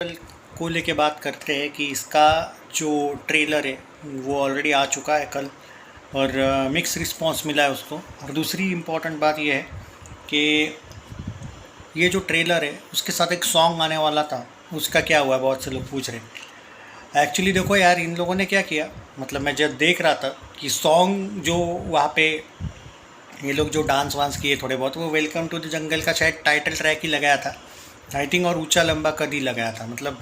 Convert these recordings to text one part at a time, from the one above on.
को लेके बात करते हैं कि इसका जो ट्रेलर है वो ऑलरेडी आ चुका है कल और मिक्स रिस्पांस मिला है उसको। और दूसरी इम्पॉर्टेंट बात ये है कि ये जो ट्रेलर है उसके साथ एक सॉन्ग आने वाला था, उसका क्या हुआ, बहुत से लोग पूछ रहे हैं। एक्चुअली देखो यार, इन लोगों ने क्या किया, मतलब मैं जब देख रहा था कि सॉन्ग जो वहाँ पे ये लोग जो डांस वांस किए थोड़े बहुत, वो वेलकम टू द जंगल का शायद टाइटल ट्रैक ही लगाया था आई थिंक, और ऊंचा लंबा कद ही लगाया था। मतलब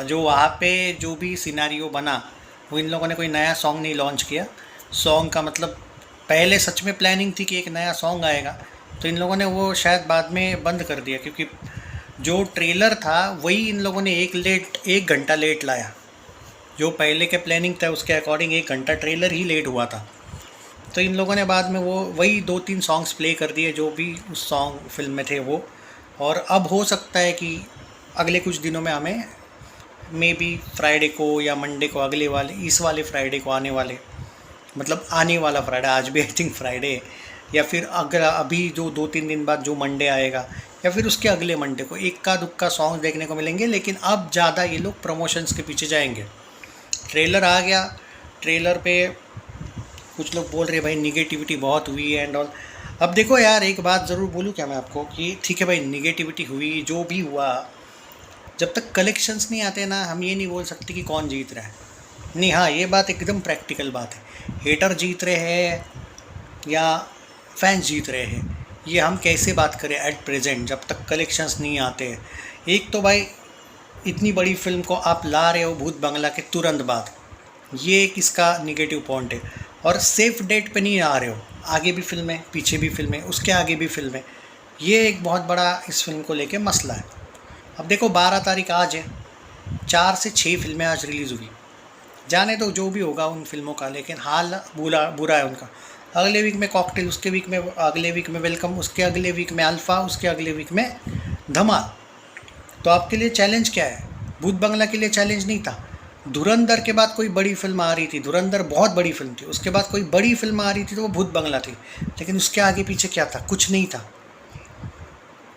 जो वहाँ पे जो भी सिनारियो बना वो इन लोगों ने कोई नया सॉन्ग नहीं लॉन्च किया। सॉन्ग का मतलब पहले सच में प्लानिंग थी कि एक नया सॉन्ग आएगा, तो इन लोगों ने वो शायद बाद में बंद कर दिया, क्योंकि जो ट्रेलर था वही इन लोगों ने एक घंटा लेट लाया। जो पहले के प्लानिंग था उसके अकॉर्डिंग 1 घंटा ट्रेलर ही लेट हुआ था। तो इन लोगों ने बाद में वो वही 2-3 सॉन्ग्स प्ले कर दिए जो भी उस सॉन्ग फिल्म में थे वो। और अब हो सकता है कि अगले कुछ दिनों में हमें मे बी फ्राइडे को या मंडे को, अगले वाले इस वाले फ्राइडे को आने वाले, मतलब आने वाला फ्राइडे, आज भी आई थिंक फ्राइडे है, या फिर अगर अभी जो 2-3 दिन बाद जो मंडे आएगा या फिर उसके अगले मंडे को इक्का दुक्का सॉन्ग देखने को मिलेंगे। लेकिन अब ज़्यादा ये लोग प्रमोशंस के पीछे जाएंगे। ट्रेलर आ गया, ट्रेलर पे कुछ लोग बोल रहे भाई निगेटिविटी बहुत हुई है एंड ऑल। अब देखो यार, एक बात ज़रूर बोलूँ क्या मैं आपको कि ठीक है भाई, निगेटिविटी हुई जो भी हुआ, जब तक कलेक्शंस नहीं आते ना, हम ये नहीं बोल सकते कि कौन जीत रहा है। नहीं, हाँ ये बात एकदम प्रैक्टिकल बात है, हेटर जीत रहे हैं या फैंस जीत रहे हैं, ये हम कैसे बात करें एट प्रेजेंट जब तक कलेक्शंस नहीं आते हैं। एक तो भाई इतनी बड़ी फिल्म को आप ला रहे हो भूत बंगला के तुरंत बाद, ये एक इसका निगेटिव पॉइंट है। और सेफ डेट पे नहीं आ रहे हो, आगे भी फिल्में, पीछे भी फिल्में, उसके आगे भी फिल्में, ये एक बहुत बड़ा इस फिल्म को लेके मसला है। अब देखो 12 तारीख आज है, 4 से 6 फिल्में आज रिलीज़ हुई, जाने दो जो भी होगा उन फिल्मों का, लेकिन हाल बुरा बुरा है उनका। अगले वीक में कॉकटेल, उसके वीक में, अगले वीक में वेलकम, उसके अगले वीक में अल्फ़ा, उसके अगले वीक में धमाल। तो आपके लिए चैलेंज क्या है? भूत बंगला के लिए चैलेंज नहीं था। धुरंधर के बाद कोई बड़ी फिल्म आ रही थी, धुरंधर बहुत बड़ी फिल्म थी, उसके बाद कोई बड़ी फिल्म आ रही थी तो वो भूत बंगला थी, लेकिन उसके आगे पीछे क्या था? कुछ नहीं था।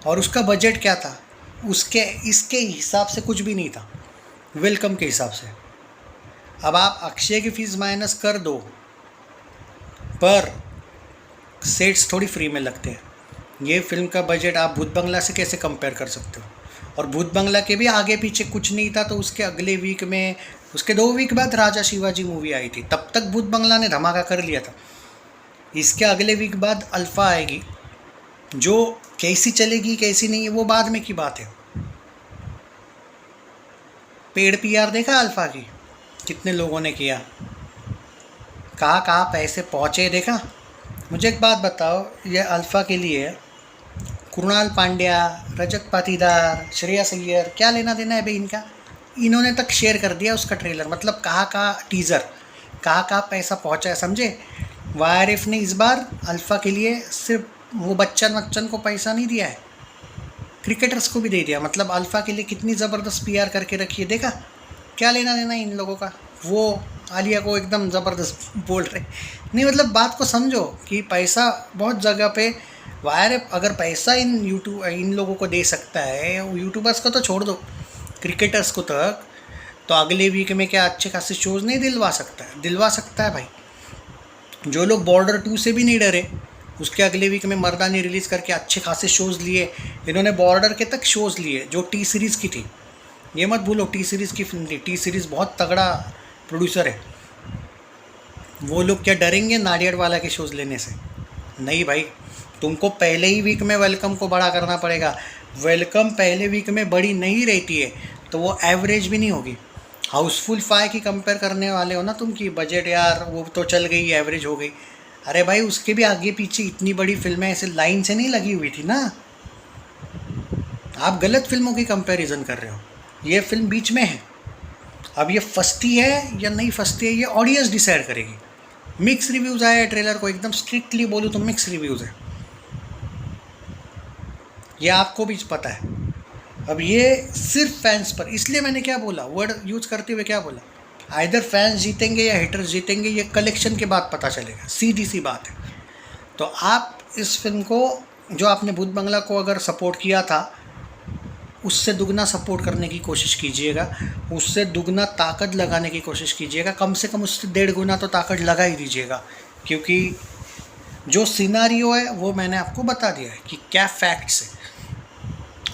और उसका बजट क्या था? उसके इसके हिसाब से कुछ भी नहीं था, वेलकम के हिसाब से। अब आप अक्षय की फीस माइनस कर दो, पर सेट्स थोड़ी फ्री में लगते हैं। ये फिल्म का बजट आप भूत बंगला से कैसे कंपेयर कर सकते हो? और भूत बंगला के भी आगे पीछे कुछ नहीं था, तो उसके अगले वीक में, उसके 2 वीक बाद राजा शिवाजी मूवी आई थी, तब तक भूत बंगला ने धमाका कर लिया था। इसके अगले वीक बाद अल्फ़ा आएगी, जो कैसी चलेगी कैसी नहीं है वो बाद में की बात है। पेड पीआर देखा अल्फ़ा की, कितने लोगों ने किया, कहाँ कहाँ पैसे पहुँचे देखा। मुझे एक बात बताओ, ये अल्फ़ा के लिए कुणाल पांड्या, रजत पाटीदार, श्रेयस अय्यर, क्या लेना देना है भाई इनका? इन्होंने तक शेयर कर दिया उसका ट्रेलर, मतलब कहाँ कहाँ टीज़र, कहाँ कहाँ पैसा पहुँचा है, समझे? वाईआरएफ ने इस बार अल्फ़ा के लिए सिर्फ वो बच्चन को पैसा नहीं दिया है, क्रिकेटर्स को भी दे दिया। मतलब अल्फ़ा के लिए कितनी ज़बरदस्त पीआर करके रखी है, देखा? क्या लेना देना इन लोगों का? वो आलिया को एकदम ज़बरदस्त बोल रहे नहीं, मतलब बात को समझो कि पैसा बहुत जगह पे वायरएफ अगर पैसा इन लोगों को दे सकता है, यूट्यूबर्स को तो छोड़ दो, क्रिकेटर्स को तक, तो अगले वीक में क्या अच्छे खासे शोज़ नहीं दिलवा सकता है? दिलवा सकता है भाई। जो लोग बॉर्डर 2 से भी नहीं डरे, उसके अगले वीक में मर्दानी रिलीज़ करके अच्छे खासे शोज़ लिए। इन्होंने बॉर्डर के तक शोज़ लिए जो टी सीरीज़ की थी, ये मत भूलो टी सीरीज़ की फिल्म थी, टी सीरीज़ बहुत तगड़ा प्रोड्यूसर है। वो लोग क्या डरेंगे नाडियाड वाला के शोज़ लेने से? नहीं भाई, तुमको पहले ही वीक में वेलकम को बड़ा करना पड़ेगा। वेलकम पहले वीक में बड़ी नहीं रहती है तो वो एवरेज भी नहीं होगी। हाउसफुल 5 की कंपेयर करने वाले हो ना तुम, कि बजट यार वो तो चल गई, एवरेज हो गई। अरे भाई, उसके भी आगे पीछे इतनी बड़ी फिल्में ऐसे लाइन से नहीं लगी हुई थी ना। आप गलत फिल्मों की कंपैरिजन कर रहे हो, ये फिल्म बीच में है। अब ये फंसती है या नहीं फंसती है ये ऑडियंस डिसाइड करेगी। मिक्स रिव्यूज़ आए हैं ट्रेलर को, एकदम स्ट्रिक्टली बोलूँ तो मिक्स रिव्यूज़ है, ये आपको भी पता है। अब ये सिर्फ फैंस पर, इसलिए मैंने क्या बोला, वर्ड यूज़ करते हुए क्या बोला, आइदर फैंस जीतेंगे या हेटर्स जीतेंगे, ये कलेक्शन के बाद पता चलेगा, सीधी सी बात है। तो आप इस फिल्म को, जो आपने भूत बंगला को अगर सपोर्ट किया था, उससे दुगना सपोर्ट करने की कोशिश कीजिएगा, उससे दुगना ताकत लगाने की कोशिश कीजिएगा, कम से कम उससे 1.5 गुना तो ताकत लगा ही दीजिएगा। क्योंकि जो सिनारियो है वो मैंने आपको बता दिया है कि क्या फैक्ट्स है।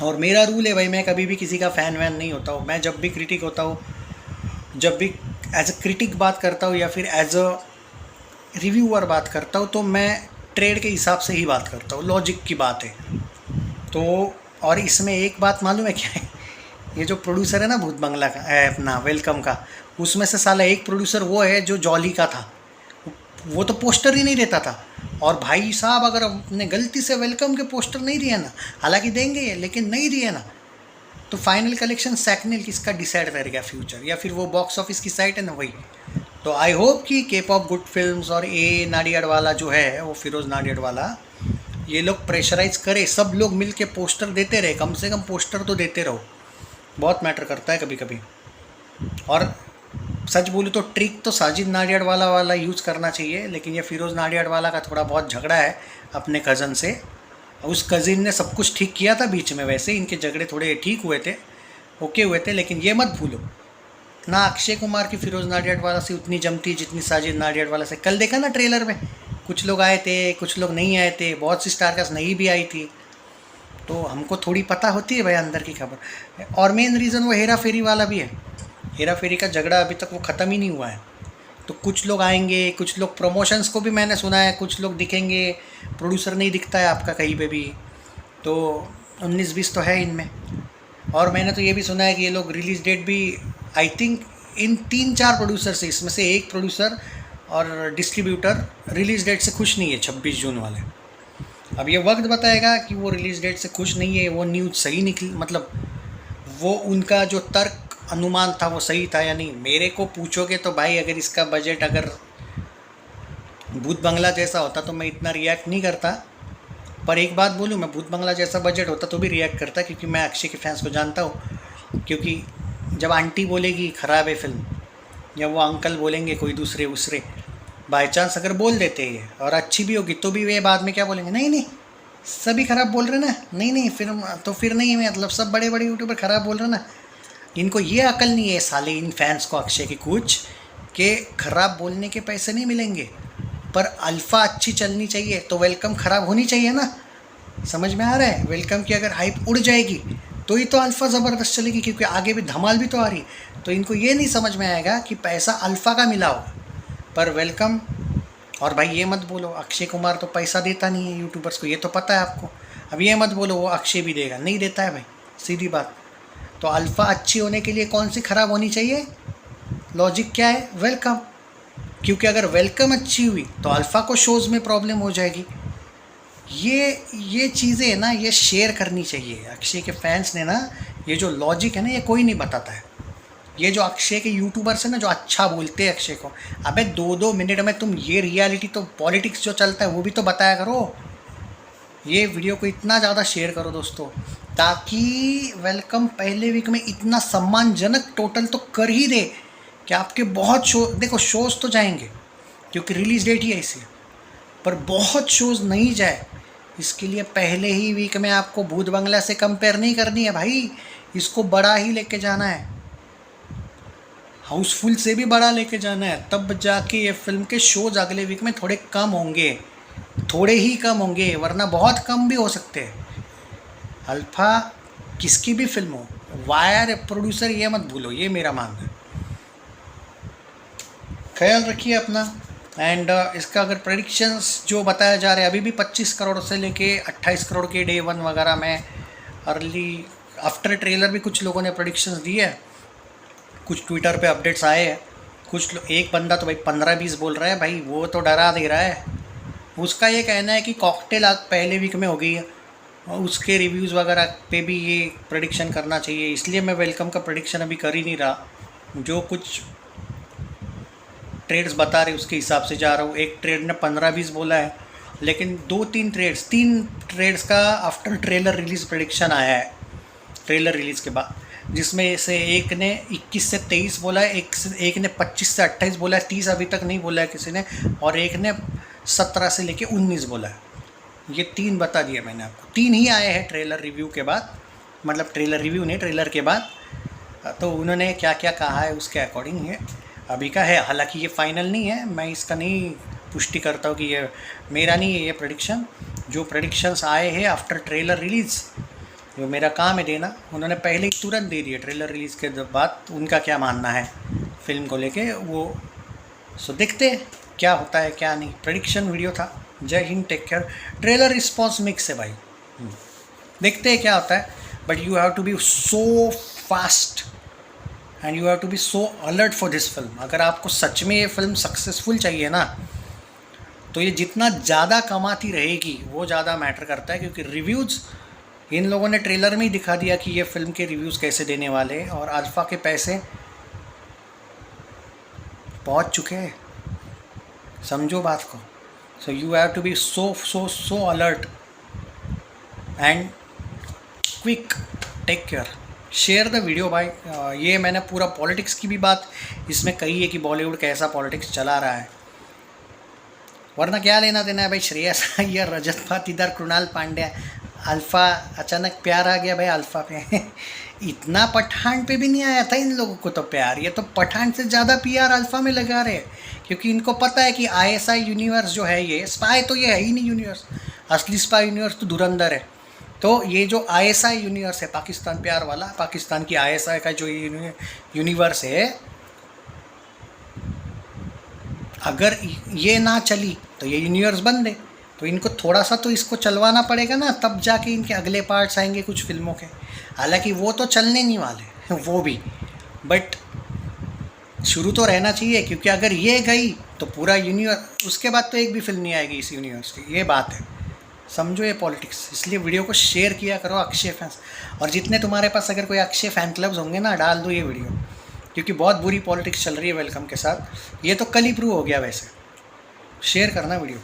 और मेरा रूल है भाई, मैं कभी भी किसी का फ़ैन वैन नहीं होता हूँ। मैं जब भी क्रिटिक होता हूँ, जब भी एज अ क्रिटिक बात करता हूँ या फिर एज अ रिव्यूअर बात करता हूँ, तो मैं ट्रेड के हिसाब से ही बात करता हूँ, लॉजिक की बात है। तो और इसमें एक बात मालूम है क्या है, ये जो प्रोड्यूसर है ना भूत बंगला का अपना वेलकम का, उसमें से साला एक प्रोड्यूसर वो है जो जॉली का था, वो तो पोस्टर ही नहीं देता था। और भाई साहब अगर अपने गलती से वेलकम के पोस्टर नहीं दिए ना, हालांकि देंगे ये लेकिन नहीं दिए ना, तो फाइनल कलेक्शन सैकनेल किसका डिसाइड करेगा फ्यूचर, या फिर वो बॉक्स ऑफिस की साइट है ना वही। तो आई होप कि केप ऑफ गुड फिल्म्स और ए नाडियाड वाला जो है वो फिरोज़ नाडियाड वाला, ये लोग प्रेशराइज करे, सब लोग मिल के पोस्टर देते रहे, कम से कम पोस्टर तो देते रहो, बहुत मैटर करता है कभी कभी। और सच बोलूँ तो ट्रिक तो साजिद नाडियाड वाला यूज़ करना चाहिए, लेकिन ये फिरोज़ नाडियाड वाला का थोड़ा बहुत झगड़ा है अपने कज़न से। उस कज़िन ने सब कुछ ठीक किया था बीच में, वैसे इनके झगड़े थोड़े ठीक हुए थे, ओके हुए थे। लेकिन ये मत भूलो ना, अक्षय कुमार की फिरोज़ नाडियाड वाला से उतनी जमती जितनी साजिद नाडियाड वाला से। कल देखा ना ट्रेलर में, कुछ लोग आए थे कुछ लोग नहीं आए थे, बहुत सी स्टारकास्ट नहीं भी आई थी, तो हमको थोड़ी पता होती है भाई अंदर की खबर। और मेन रीज़न वो हेरा फेरी वाला भी है, हेरा फेरी का झगड़ा अभी तक वो ख़त्म ही नहीं हुआ है। तो कुछ लोग आएंगे, कुछ लोग प्रमोशंस को भी मैंने सुना है, कुछ लोग दिखेंगे, प्रोड्यूसर नहीं दिखता है आपका कहीं पे भी, तो 19-20 तो है इनमें। और मैंने तो ये भी सुना है कि ये लोग रिलीज़ डेट भी, आई थिंक इन 3-4 प्रोड्यूसर से, इसमें से एक प्रोड्यूसर और डिस्ट्रीब्यूटर रिलीज़ डेट से खुश नहीं है 26 जून वाले। अब ये वक्त बताएगा कि वो रिलीज़ डेट से खुश नहीं है, वो न्यूज़ सही निकली, मतलब वो उनका जो तर्क अनुमान था वो सही था या नहीं। मेरे को पूछोगे तो भाई अगर इसका बजट अगर भूत बंगला जैसा होता तो मैं इतना रिएक्ट नहीं करता। पर एक बात बोलूँ, मैं भूत बंगला जैसा बजट होता तो भी रिएक्ट करता, क्योंकि मैं अक्षय के फैंस को जानता हूँ। क्योंकि जब आंटी बोलेगी ख़राब है फिल्म, या वो अंकल बोलेंगे कोई दूसरे बाई चांस अगर बोल देते हैं और अच्छी भी होगी तो भी वे बाद में क्या बोलेंगे, नहीं नहीं सभी ख़राब बोल रहे ना, नहीं फिल्म तो फिर नहीं, मतलब सब बड़े बड़े यूट्यूबर ख़राब बोल रहे ना। इनको ये अकल नहीं है साले इन फैंस को अक्षय की कुछ, कि ख़राब बोलने के पैसे नहीं मिलेंगे, पर अल्फ़ा अच्छी चलनी चाहिए तो वेलकम ख़राब होनी चाहिए ना। समझ में आ रहा है? वेलकम की अगर हाइप उड़ जाएगी तो ही तो अल्फ़ा ज़बरदस्त चलेगी, क्योंकि आगे भी धमाल भी तो आ रही है। तो इनको ये नहीं समझ में आएगा कि पैसा अल्फ़ा का मिला होगा, पर वेलकम। और भाई ये मत बोलो अक्षय कुमार तो पैसा देता नहीं है यूट्यूबर्स को, ये तो पता है आपको। अब ये मत बोलो वो अक्षय भी देगा, नहीं देता है भाई, सीधी बात। तो अल्फ़ा अच्छी होने के लिए कौन सी ख़राब होनी चाहिए? लॉजिक क्या है? वेलकम। क्योंकि अगर वेलकम अच्छी हुई तो अल्फ़ा को शोज़ में प्रॉब्लम हो जाएगी। ये चीज़ें ना ये शेयर करनी चाहिए। अक्षय के फैंस ने ना ये जो लॉजिक है ना ये कोई नहीं बताता है। ये जो अक्षय के यूट्यूबर्स हैं ना जो अच्छा बोलते हैं अक्षय को, अबे 2-2 मिनट में तुम ये रियलिटी तो पॉलिटिक्स जो चलता है वो भी तो बताया करो। ये वीडियो को इतना ज़्यादा शेयर करो दोस्तों, ताकि वेलकम पहले वीक में इतना सम्मानजनक टोटल तो कर ही दे कि आपके बहुत शो, देखो शोज़ तो जाएंगे क्योंकि रिलीज़ डेट ही ऐसी है, पर बहुत शोज़ नहीं जाए इसके लिए पहले ही वीक में आपको भूत बंगला से कंपेयर नहीं करनी है भाई, इसको बड़ा ही लेके जाना है, हाउसफुल से भी बड़ा लेके जाना है, तब जाके ये फिल्म के शोज़ अगले वीक में थोड़े कम होंगे, थोड़े ही कम होंगे, वरना बहुत कम भी हो सकते हैं। अल्फ़ा किसकी भी फिल्म हो, वायर प्रोड्यूसर ये मत भूलो, ये मेरा मानना है। ख्याल रखिए अपना। एंड इसका अगर प्रेडिक्शंस जो बताया जा रहा है, अभी भी 25 करोड़ से लेके 28 करोड़ के डे 1 वगैरह में अर्ली आफ्टर ट्रेलर भी कुछ लोगों ने प्रेडिक्शंस दिए है, कुछ ट्विटर पे अपडेट्स आए हैं, कुछ एक बंदा तो भाई 15-20 बोल रहा है भाई, वो तो डरा दे रहा है। उसका ये कहना है कि कॉकटेल आज पहले वीक में हो गई है, और उसके रिव्यूज़ वगैरह पे भी ये प्रेडिक्शन करना चाहिए, इसलिए मैं वेलकम का प्रेडिक्शन अभी कर ही नहीं रहा। जो कुछ ट्रेड्स बता रहे उसके हिसाब से जा रहा हूँ। एक ट्रेड ने 15-20 बोला है, लेकिन 3 ट्रेड्स का आफ्टर ट्रेलर रिलीज़ प्रेडिक्शन आया है, ट्रेलर रिलीज़ के बाद, जिसमें से एक ने 21 से 23 बोला है, एक ने 25 से 28 बोला है, 30 अभी तक नहीं बोला है किसी ने, और एक ने 17 से लेके 19 बोला है। ये 3 बता दिया मैंने आपको, 3 ही आए हैं ट्रेलर रिव्यू के बाद। मतलब ट्रेलर रिव्यू नहीं, ट्रेलर के बाद। तो उन्होंने क्या क्या कहा है उसके अकॉर्डिंग है अभी का है। हालांकि ये फाइनल नहीं है, मैं इसका नहीं पुष्टि करता हूँ कि ये मेरा नहीं है ये प्रेडिक्शन। जो प्रेडिक्शंस आए हैं आफ्टर ट्रेलर रिलीज़, जो मेरा काम है देना, उन्होंने पहले ही तुरंत दे दिया ट्रेलर रिलीज़ के बाद उनका क्या मानना है फिल्म को लेके वो। सो देखते हैं क्या होता है क्या नहीं। प्रेडिक्शन वीडियो था। Jai Hind, take care. Trailer response mix है भाई, देखते हैं क्या होता है। But you have to be so fast and you have to be so alert for this film. अगर आपको सच में ये फिल्म सक्सेसफुल चाहिए ना, तो ये जितना ज़्यादा कमाती रहेगी वो ज़्यादा मैटर करता है, क्योंकि रिव्यूज़ इन लोगों ने ट्रेलर में ही दिखा दिया कि ये फिल्म के रिव्यूज़ कैसे देने वाले हैं, और अल्फ़ा के पैसे पहुंच चुके हैं, समझो बात को। So you have to be so alert and quick. Take care, share the video भाई। ये मैंने पूरा पॉलिटिक्स की भी बात इसमें कही है कि बॉलीवुड कैसा पॉलिटिक्स चला रहा है, वरना क्या लेना देना है भाई। श्रेयस अय्यर, रजत पाटीदार, कृणाल पांड्या, अल्फ़ा, अचानक प्यार आ गया भाई अल्फ़ा पे। इतना पठान पे भी नहीं आया था इन लोगों को तो प्यार, ये तो पठान से ज़्यादा पीआर अल्फ़ा में लगा रहे, क्योंकि इनको पता है कि आईएसआई यूनिवर्स जो है, ये स्पाई तो ये है ही नहीं यूनिवर्स। असली स्पाई यूनिवर्स तो धुरंधर है। तो ये जो आईएसआई यूनिवर्स है पाकिस्तान प्यार वाला, पाकिस्तान की आईएसआई का जो यूनिवर्स है, अगर ये ना चली तो ये यूनिवर्स बंद है। तो इनको थोड़ा सा तो इसको चलवाना पड़ेगा ना, तब जाके इनके अगले पार्ट्स आएंगे कुछ फिल्मों के। हालांकि वो तो चलने नहीं वाले वो भी, बट शुरू तो रहना चाहिए, क्योंकि अगर ये गई तो पूरा यूनिवर्स, उसके बाद तो एक भी फिल्म नहीं आएगी इस यूनिवर्स की, ये बात है। समझो ये पॉलिटिक्स। इसलिए वीडियो को शेयर किया करो अक्षय फैंस, और जितने तुम्हारे पास अगर कोई अक्षय फ़ैन क्लब्स होंगे ना, डाल दो ये वीडियो, क्योंकि बहुत बुरी पॉलिटिक्स चल रही है वेलकम के साथ। ये तो कल ही प्रूव हो गया। वैसे शेयर करना वीडियो।